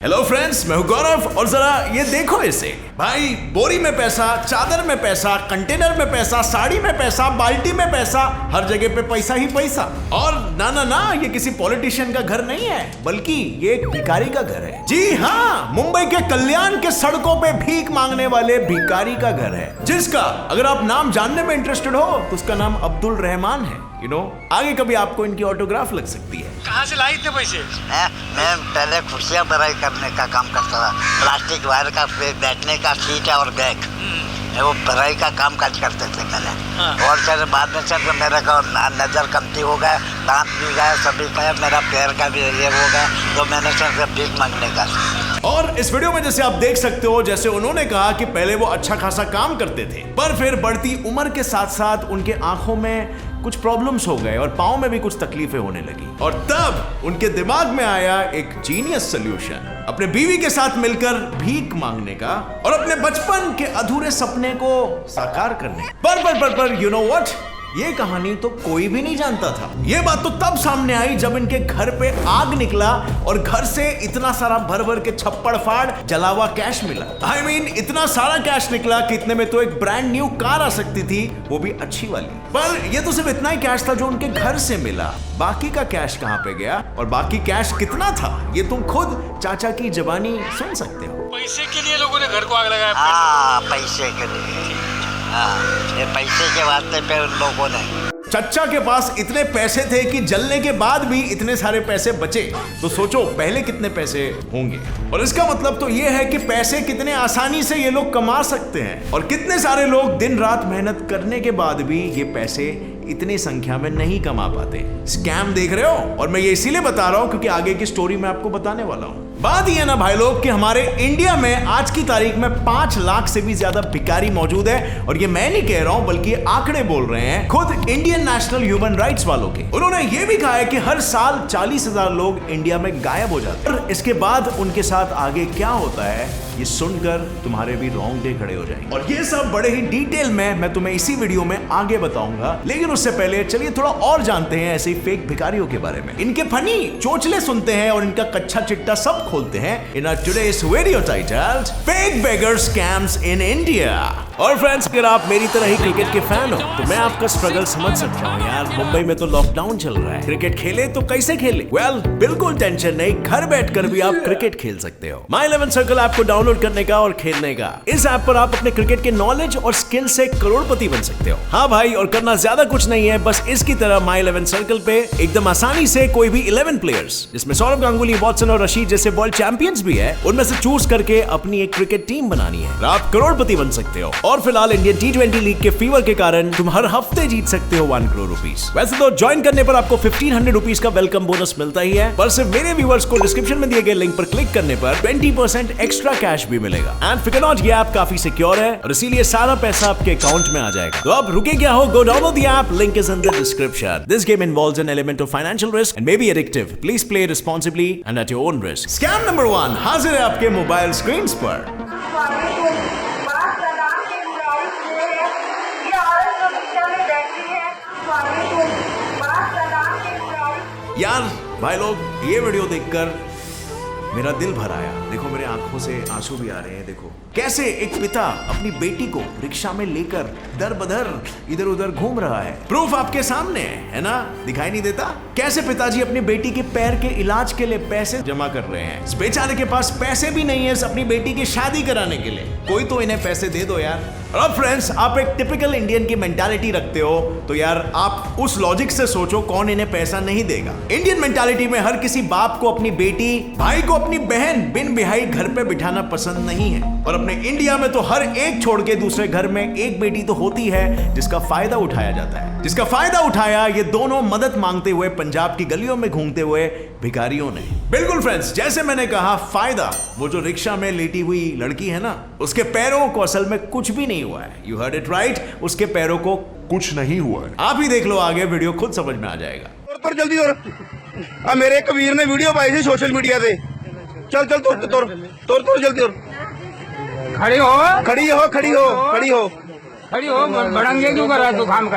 Hello friends, मैं हूं गौरव और जरा ये देखो इसे भाई, बोरी में पैसा, चादर में पैसा, कंटेनर में पैसा, साड़ी में पैसा, बाल्टी में पैसा, हर जगह पे पैसा ही पैसा। और ना ना ना, ये किसी पॉलिटिशियन का घर नहीं है, बल्कि ये एक भिखारी का घर है। जी हाँ, मुंबई के कल्याण के सड़कों पे भीख मांगने वाले भिखारी का घर है, जिसका अगर आप नाम जानने में इंटरेस्टेड हो तो उसका नाम अब्दुल रहमान है। आगे कभी आपको इनकी ऑटोग्राफ लग सकती है। कहाँ से लाई इतने पैसे? मैं पहले कुर्सियाँ बनाई करने का काम करता था, प्लास्टिक वायर का बैठने का सीट और बैग, वो भराई का काम काज करते थे पहले। और फिर बाद में सर मेरे को नज़र कमती हो गया, दांत भी गया, सभी का, मेरा पैर का भी ये हो गया, तो मैंने सर भीख मांगने का। और इस वीडियो में जैसे आप देख सकते हो, जैसे उन्होंने कहा कि पहले वो अच्छा खासा काम करते थे, पर फिर बढ़ती उम्र के साथ साथ उनके आंखों में कुछ प्रॉब्लम्स हो गए और पाँव में भी कुछ तकलीफें होने लगी। और तब उनके दिमाग में आया एक जीनियस सॉल्यूशन, अपने बीवी के साथ मिलकर भीख मांगने का और अपने बचपन के अधूरे सपने को साकार करने। पर यू नो व्हाट, ये कहानी तो कोई भी नहीं जानता था। ये बात तो तब सामने आई जब इनके घर पे आग निकला और घर से इतना सारा भर भर के छप्पड़ फाड़ जला हुआ कैश मिला। I mean, इतना सारा कैश निकला कि इतने में तो एक ब्रांड न्यू कार आ सकती थी, वो भी अच्छी वाली। पर ये तो सिर्फ इतना ही कैश था जो उनके घर से मिला। बाकी का कैश कहाँ पे गया और बाकी कैश कितना था, ये तुम खुद चाचा की जुबानी सुन सकते हो। पैसे के लिए लोगों ने घर को आग लगाया? हाँ, पैसे के लिए। हाँ, ये पैसे के वास्ते पे उन लोगों ने। चच्चा के पास इतने पैसे थे कि जलने के बाद भी इतने सारे पैसे बचे, तो सोचो पहले कितने पैसे होंगे। और इसका मतलब तो ये है कि पैसे कितने आसानी से ये लोग कमा सकते हैं, और कितने सारे लोग दिन रात मेहनत करने के बाद भी ये पैसे इतनी संख्या में नहीं कमा पाते। स्कैम देख रहे हो, और मैं ये इसीलिए बता रहा हूं क्योंकि आगे की स्टोरी मैं आपको बताने वाला हूं। बात ये ना भाई लोग कि हमारे इंडिया में आज की तारीख में 5 लाख से भी ज्यादा भिखारी मौजूद है, और ये मैं नहीं कह रहा हूं बल्कि आंकड़े बोल रहे हैं खुद इंडियन नेशनल ह्यूमन राइट्स वालों के। उन्होंने ये भी कहा है कि हर साल 40,000 लोग इंडिया में गायब हो जाते हैं। और इसके बाद उनके साथ आगे क्या होता है ये सुनकर तुम्हारे भी रोंगटे खड़े हो जाएंगे, और ये सब बड़े ही डिटेल में मैं तुम्हें इसी वीडियो में आगे बताऊंगा। लेकिन उससे पहले चलिए थोड़ा और जानते हैं ऐसे ही फेक भिखारियों के बारे में। इनके फनी चोचले सुनते हैं और इनका कच्चा चिट्टा सब खोलते हैं in today's video titled fake beggar scams in India. और फ्रेंड्स, अगर आप मेरी तरह ही क्रिकेट के फैन हो तो मैं आपका स्ट्रगल समझ सकता हूँ यार। मुंबई में तो लॉकडाउन चल रहा है, क्रिकेट खेले तो कैसे खेले? वेल, बिल्कुल टेंशन नहीं, घर बैठकर भी आप क्रिकेट खेल सकते हो। माई 11 सर्कल ऐप को डाउनलोड करने का और खेलने का। इस ऐप पर आप अपने क्रिकेट के नॉलेज और स्किल से करोड़पति बन सकते हो। हाँ भाई, और करना ज्यादा कुछ नहीं है, बस इसकी तरह माई 11 सर्कल पे एकदम आसानी से कोई भी 11 प्लेयर्स, जिसमें सौरव गांगुली, वॉटसन और रशीद जैसे वर्ल्ड चैंपियंस भी है, उनमें से चूज करके अपनी एक क्रिकेट टीम बनानी है और आप करोड़पति बन सकते हो। और फिलहाल इंडियन T20 लीग के फीवर के कारण तुम हर हफ्ते जीत सकते हो 1 करोड़ रुपीस। वैसे तो ज्वाइन करने पर आपको 1500 रुपीस का वेलकम बोनस मिलता ही है, पर सिर्फ मेरे व्यूअर्स को डिस्क्रिप्शन में दिए गए लिंक पर क्लिक करने पर 20% एक्स्ट्रा कैश भी मिलेगा। एंड फिकर नॉट, ये ऐप काफी सिक्योर है और इसीलिए सारा पैसा आपके अकाउंट में आ जाएगा। तो अब रुके क्या हो, go download the app, link is in the description. This game involves an element of financial risk and may be addictive. Please play responsibly and at your own risk. Scam number 1 हाजिर है आपके mobile screen पर। यार भाई लोग, ये video देखकर मेरा दिल भर आया। देखो मेरे आंखों से आंसू भी आ रहे हैं। देखो कैसे एक पिता अपनी बेटी को रिक्शा में लेकर दर बदर इधर उधर घूम रहा है। प्रूफ आपके सामने है ना, दिखाई नहीं देता? कैसे पिताजी अपनी बेटी के पैर के इलाज के लिए पैसे जमा कर रहे हैं। इस बेचारे के पास पैसे भी नहीं है अपनी बेटी की शादी कराने के लिए। कोई तो इन्हें पैसे दे दो यार। और अब फ्रेंड्स, आप एक टिपिकल इंडियन की मेंटालिटी रखते हो तो यार आप उस लॉजिक से सोचो कौन इन्हें पैसा नहीं देगा। इंडियन मेंटालिटी में हर किसी बाप को अपनी बेटी, भाई को अपनी बहन बिन बिहाई घर पे बिठाना पसंद नहीं है। और अपने इंडिया में तो हर एक छोड़ के दूसरे घर में एक बेटी तो होती है जिसका फायदा उठाया जाता है। जिसका फायदा उठाया ये दोनों मदद मांगते हुए पंजाब की गलियों में घूमते हुए भिखारियों ने। बिल्कुल फ्रेंड्स, जैसे मैंने कहा फायदा, वो जो रिक्शा में लेटी हुई लड़की है ना, उसके पैरों को असल में कुछ भी नहीं हुआ है। यू हर्ड इट राइट, उसके पैरों को कुछ नहीं हुआ है। आप ही देख लो आगे, वीडियो खुद समझ में आ जाएगा। तुर जल्दी तुर। मेरे कबीर ने वीडियो पाई थी सोशल मीडिया पे। चल चल तुर तुर तुर तुर जल्दी तुर। खड़ी हो, खड़ी हो, खड़ी हो, खड़ी हो, खड़ी हो। बड़ंगे क्यों कर रहा है तू? काम कर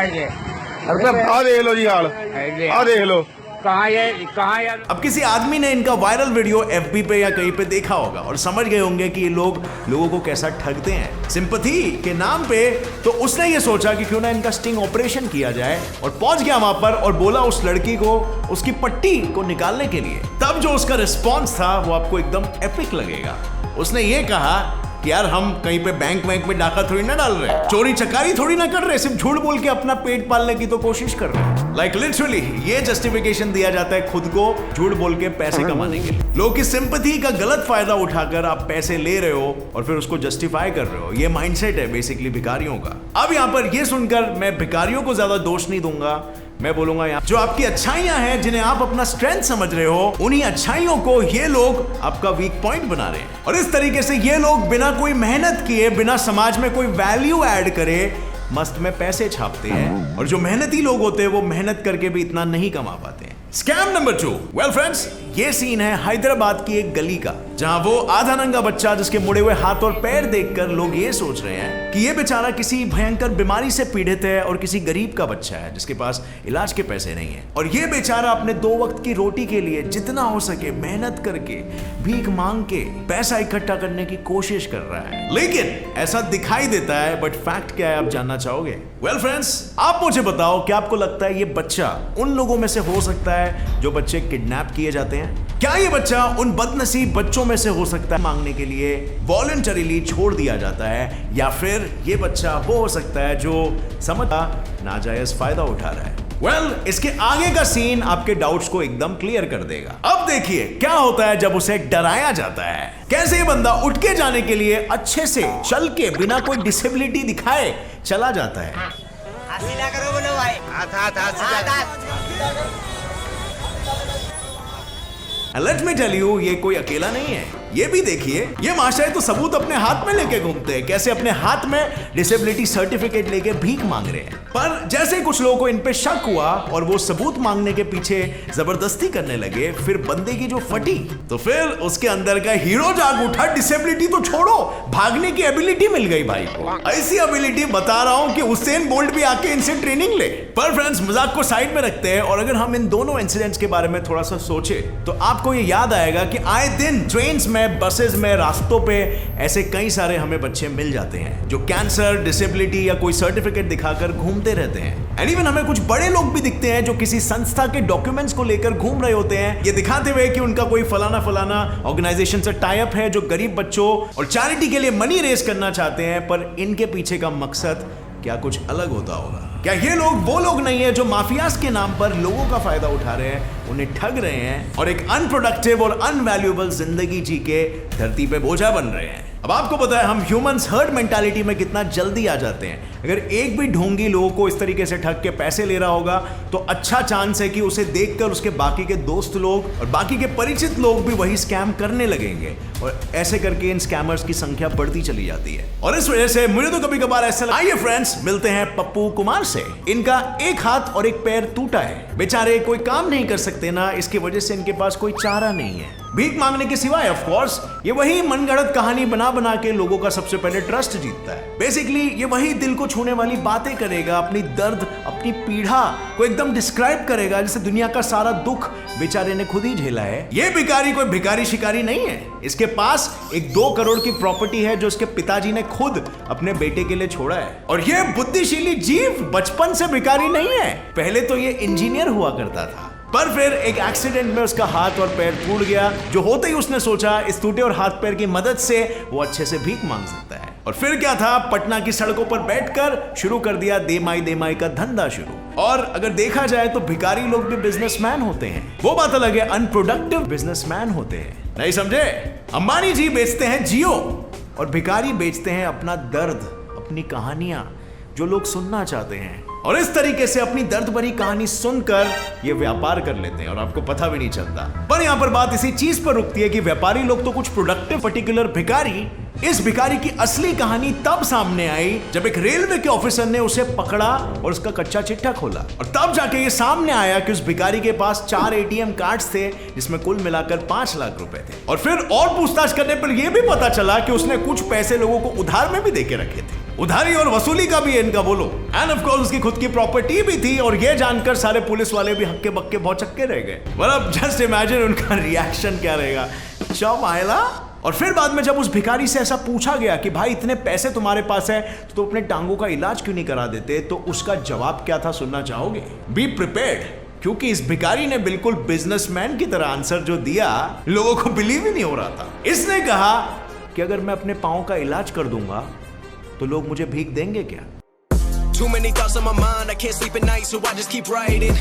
आ देख लो जी हाल, आ देख लो। कहाँ ये अब किसी आदमी ने इनका वायरल वीडियो FB पे या कहीं पे देखा होगा और समझ गए होंगे कि ये लोगों को कैसा ठगते हैं सिंपैथी के नाम पे। तो उसने ये सोचा कि क्यों ना इनका स्टिंग ऑपरेशन किया जाए और पहुंच गया वहां पर और बोला उस लड़की को उसकी पट्टी को निकालने के लिए। तब जो उसका रिस्पॉन्स था वो आपको एकदम एपिक लगेगा। उसने ये कहा कि यार हम कहीं पे बैंक में डाका थोड़ी ना डाल रहे, चोरी चकारी थोड़ी ना कर रहे, सिर्फ झूठ बोल के अपना पेट पालने की तो कोशिश कर रहे हैं। लाइक लिटरली ये जस्टिफिकेशन दिया जाता है खुद को झूठ बोल के पैसे कमाने के लिए। लोगों की सिंपैथी का गलत फायदा उठाकर आप पैसे ले रहे हो और फिर उसको जस्टिफाई कर रहे हो। ये माइंडसेट है बेसिकली भिखारियों का। अब यहाँ पर ये सुनकर मैं भिखारियों को ज्यादा दोष नहीं दूंगा, मैं बोलूंगा यहाँ जो आपकी अच्छाइयां हैं जिन्हें आप अपना स्ट्रेंथ समझ रहे हो, उन्हीं अच्छाइयों को ये लोग आपका वीक पॉइंट बना रहे हैं। और इस तरीके से ये लोग बिना कोई मेहनत किए, बिना समाज में कोई वैल्यू ऐड करे मस्त में पैसे छापते हैं। और जो मेहनती लोग होते हैं वो मेहनत करके भी इतना नहीं कमा पाते हैं। Scam number 2। वेल फ्रेंड्स, ये सीन है हैदराबाद की एक गली का, जहां वो आधा नंगा बच्चा जिसके मुड़े हुए हाथ और पैर देखकर लोग ये सोच रहे हैं कि ये बेचारा किसी भयंकर बीमारी से पीड़ित है और किसी गरीब का बच्चा है जिसके पास इलाज के पैसे नहीं है। और ये बेचारा अपने 2 वक्त की रोटी के लिए जितना हो सके मेहनत करके भीख मांग के पैसा इकट्ठा करने की कोशिश कर रहा है। लेकिन ऐसा दिखाई देता है, बट फैक्ट क्या है आप जानना चाहोगे? वेल फ्रेंड्स, आप मुझे बताओ, क्या आपको लगता है ये बच्चा उन लोगों में से हो सकता है जो बच्चे किडनैप किए जाते हैं? क्या ये बच्चा उन बदनसीब बच्चों में से हो सकता है मांगने के लिए वॉलंटरीली छोड़ दिया जाता है? या फिर ये बच्चा वो हो सकता है जो समझता नाजायज फायदा उठा रहा है? वेल, इसके आगे का सीन आपके डाउट्स को एकदम क्लियर कर देगा। अब देखिए क्या होता है जब उसे डराया जाता है। कैसे ये बंदा उठ के जाने के लिए अच्छे से चल के बिना कोई डिसेबिलिटी दिखाए चला जाता है। सीधा करो बोलो भाई, लेट मी टेल यू, ये कोई अकेला नहीं है। ये भी देखिए, ये माशाए तो सबूत अपने हाथ में लेके घूमते हैं, कैसे अपने हाथ में डिसेबिलिटी सर्टिफिकेट लेके भीख मांग रहे हैं। पर जैसे कुछ लोगों को इन पे शक हुआ और वो सबूत मांगने के पीछे जबरदस्ती करने लगे, फिर बंदे की जो फटी तो फिर उसके अंदर का हीरो जाग उठा। डिसेबिलिटी तो छोड़ो, भागने की एबिलिटी मिल गई भाई को। ऐसी एबिलिटी बता रहा हूं कि उसेन बोल्ट भी आके इनसे ट्रेनिंग ले। पर फ्रेंड्स, मजाक को साइड में रखते हैं और अगर हम इन दोनों इंसिडेंट्स के बारे में थोड़ा सा सोचे तो आपको ये याद आएगा कि आए दिन ट्रेन्स में, बसेस में, रास्तों पे ऐसे कई सारे हमें बच्चे मिल जाते हैं जो कैंसर, डिसेबिलिटी या कोई सर्टिफिकेट दिखाकर घूमते रहते हैं। एंड इवन हमें कुछ बड़े लोग भी दिखते हैं जो किसी संस्था के डॉक्यूमेंट्स को लेकर घूम रहे होते हैं, ये दिखाते हुए कि उनका कोई फलाना ऑर्गेनाइजेशन से टाई अप है जो गरीब बच्चों और चैरिटी के लिए मनी रेज करना चाहते हैं। पर इनके पीछे का मकसद क्या कुछ अलग होता होगा? क्या ये लोग वो लोग नहीं है जो माफियाज के नाम पर लोगों का फायदा उठा रहे हैं, उन्हें ठग रहे हैं और एक अनप्रोडक्टिव और अनवैल्यूएबल जिंदगी जी के धरती पे बोझा बन रहे हैं? अब आपको पता है हम ह्यूमंस हर्ड मेंटालिटी में कितना जल्दी आ जाते हैं। अगर एक भी ढोंगी लोगों को इस तरीके से ठग के पैसे ले रहा होगा तो अच्छा चांस है कि उसे देखकर उसके बाकी के दोस्त लोग और बाकी के परिचित लोग भी वही स्कैम करने लगेंगे और ऐसे करके इन स्कैमर्स की संख्या बढ़ती चली जाती है। और इस वजह से मुझे तो कभी कभार ऐसा आइए फ्रेंड्स, मिलते हैं पप्पू कुमार से। इनका एक हाथ और एक पैर टूटा है, बेचारे कोई काम नहीं कर सकते ना, इसकी वजह से इनके पास कोई चारा नहीं है भीख मांगने के सिवाय। ऑफ कोर्स ये वही मनगढ़ंत कहानी बना के लोगों का सबसे पहले ट्रस्ट जीतता है। बेसिकली ये वही दिल को छूने वाली बातें करेगा, अपनी दर्द, अपनी पीड़ा को एकदम डिस्क्राइब करेगा जैसे दुनिया का सारा दुख बेचारे ने खुद ही झेला है। ये भिखारी कोई भिखारी शिकारी नहीं है, इसके पास एक 2 करोड़ की प्रॉपर्टी है जो इसके पिताजी ने खुद अपने बेटे के लिए छोड़ा है। और ये बुद्धिशीली जीव बचपन से भिखारी नहीं है, पहले तो ये इंजीनियर हुआ करता था, पर फिर एक एक्सीडेंट में उसका हाथ और पैर टूट गया, जो होते ही उसने सोचा इस टूटे और हाथ पैर की मदद से वो अच्छे से भीख मांग सकता है। और फिर क्या था, पटना की सड़कों पर बैठकर शुरू कर दिया देमाई का धंधा शुरू। और अगर देखा जाए तो भिखारी लोग भी बिजनेसमैन होते हैं, वो बात अलग है, अनप्रोडक्टिव बिजनेसमैन होते हैं। नहीं समझे? अंबानी जी बेचते हैं जियो और भिखारी बेचते हैं अपना दर्द, अपनी कहानियां जो लोग सुनना चाहते हैं। और इस तरीके से अपनी दर्द भरी कहानी सुनकर ये व्यापार कर लेते हैं और आपको पता भी नहीं चलता। पर यहाँ पर बात इसी चीज पर रुकती है कि व्यापारी लोग तो कुछ प्रोडक्टिव, पर्टिकुलर भिखारी इस भिखारी की असली कहानी तब सामने आई जब एक रेलवे के ऑफिसर ने उसे पकड़ा और उसका कच्चा चिट्ठा खोला, और तब जाके ये सामने आया कि उस भिखारी के पास 4 ATM कार्ड्स थे जिसमें कुल मिलाकर 5 लाख रुपए थे। और फिर और पूछताछ करने पर यह भी पता चला कि उसने कुछ पैसे लोगों को उधार में भी देके रखे थे। उधारी और वसूली का भी इनका बोलो। एंड ऑफ कोर्स उसकी खुद की प्रॉपर्टी भी थी, और ये जानकर सारे पुलिस वाले भी हक्के बक्के भौचक्के रह गए। मतलब जस्ट इमेजिन उनका रिएक्शन क्या रहेगा। चौ मायला। और फिर बाद में जब उस भिखारी से ऐसा पूछा गया कि भाई इतने पैसे तुम्हारे पास है तो अपने टांगों का इलाज क्यों नहीं करा देते, तो उसका जवाब क्या था सुनना चाहोगे? बी प्रिपेयर्ड, क्योंकि इस भिखारी ने बिल्कुल बिजनेसमैन की तरह आंसर जो दिया, लोगों को बिलीव ही नहीं हो रहा था। इसने कहा कि अगर मैं अपने पांव का इलाज कर दूंगा तो लोग मुझे भीख देंगे क्या? Too many thoughts on my mind, I can't sleep at night, so I just keep writing.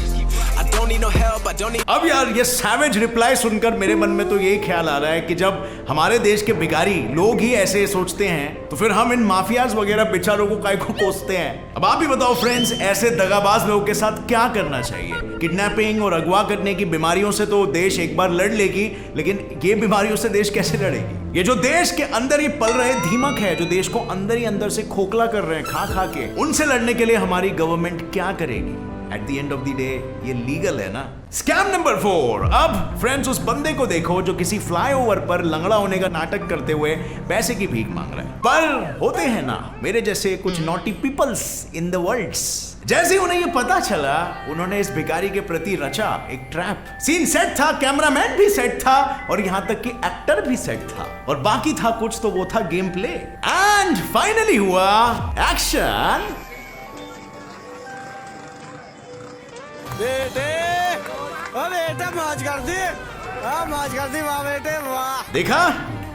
I don't need no help, I don't need. अब यार ये सैवेज रिप्लाई सुनकर मेरे मन में तो यही ख्याल आ रहा है कि जब हमारे देश के भिखारी लोग ही ऐसे सोचते हैं तो फिर हम इन माफियाज वगैरह बेचारों को काय को कोसते हैं। अब आप ही बताओ फ्रेंड्स, ऐसे दगाबाज लोगों के साथ क्या करना चाहिए? किडनैपिंग और अगवा करने की बीमारियों से तो देश एक बार लड़ लेगी, लेकिन ये बीमारियों से देश कैसे लड़ेगी? ये जो देश के अंदर ही पल रहे दीमक है, जो देश को अंदर ही अंदर से खोखला कर रहे हैं खा खा के, उनसे लड़ने के लिए हमारी गवर्नमेंट क्या करेगी? At the end of the day ये लीगल है ना। Scam number 4। अब फ्रेंड्स उस बंदे को देखो जो किसी फ्लाईओवर पर लंगड़ा होने का नाटक करते हुए पैसे की भीख मांग रहा है। पर होते हैं ना मेरे जैसे कुछ naughty peoples in the world. जैसे ही उन्हें ये पता चला, उन्होंने इस भिखारी के प्रति रचा एक ट्रैप। सीन सेट था, कैमरामैन भी सेट था, और यहां तक कि एक्टर भी सेट था, और बाकी था कुछ तो वो था गेम प्ले। एंड फाइनली हुआ एक्शन। बेटे ओ बेटे मौज कर दी, मौज कर दी वाह बेटे वाह। देखा,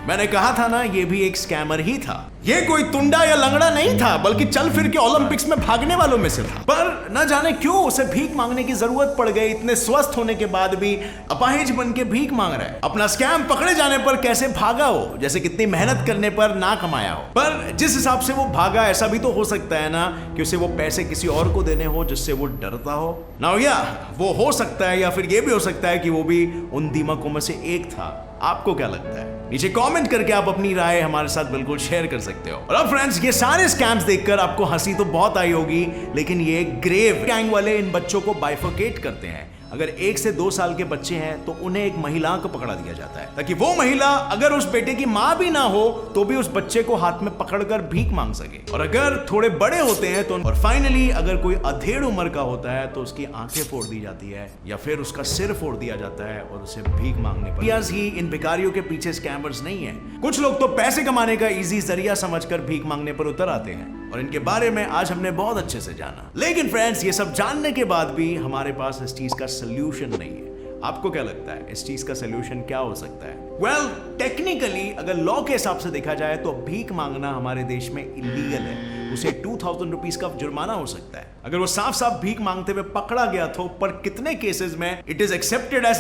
मैंने कहा था ना ये भी एक स्कैमर ही था। ये कोई तुंडा या लंगड़ा नहीं था, बल्कि चल फिर के ओलंपिक्स में भागने वालों में से था। पर न जाने क्यों उसे भीख मांगने की जरूरत पड़ गई। इतने स्वस्थ होने के बाद भी अपाहिज बन के भीख मांग रहा है। अपना स्कैम पकड़े जाने पर कैसे भागा हो, जैसे कितनी मेहनत करने पर ना कमाया हो। पर जिस हिसाब से वो भागा, ऐसा भी तो हो सकता है ना कि उसे वो पैसे किसी और को देने हो जिससे वो डरता हो ना। या वो हो सकता है, या फिर ये भी हो सकता है कि वो भी उन दीमकों में से एक था। आपको क्या लगता है? नीचे कमेंट करके आप अपनी राय हमारे साथ बिल्कुल शेयर कर सकते हो। और अब फ्रेंड्स, ये सारे स्कैम्स देखकर आपको हंसी तो बहुत आई होगी, लेकिन ये ग्रेव गैंग वाले इन बच्चों को बाइफरकेट करते हैं। अगर 1 से 2 साल के बच्चे हैं तो उन्हें एक महिला को पकड़ा दिया जाता है, ताकि वो महिला अगर उस बेटे की मां भी ना हो तो भी उस बच्चे को हाथ में पकड़कर भीख मांग सके। और अगर थोड़े बड़े होते हैं तो, और फाइनली अगर कोई अधेड़ उम्र का होता है तो उसकी आंखें फोड़ दी जाती है, या फिर उसका सिर फोड़ दिया जाता है और उसे भीख मांगने पर। ही इन भिखारियों के पीछे स्कैमर्स नहीं है। कुछ लोग तो पैसे कमाने का इजी जरिया समझकर भीख मांगने पर उतर आते हैं, और इनके बारे में आज हमने बहुत अच्छे से जाना। लेकिन फ्रेंड्स, ये सब जानने के बाद भी हमारे पास इस चीज का सॉल्यूशन नहीं है। आपको क्या लगता है इस चीज का सॉल्यूशन क्या हो सकता है? वेल, टेक्निकली अगर लॉ के हिसाब से देखा जाए तो भीख मांगना हमारे देश में इलीगल है। उसे 2000 रुपीज का जुर्माना हो सकता है अगर वो साफ साफ भीख मांगते हुए पकड़ा गया तो। पर कितने केसेस में इट इज एक्सेप्टेड एज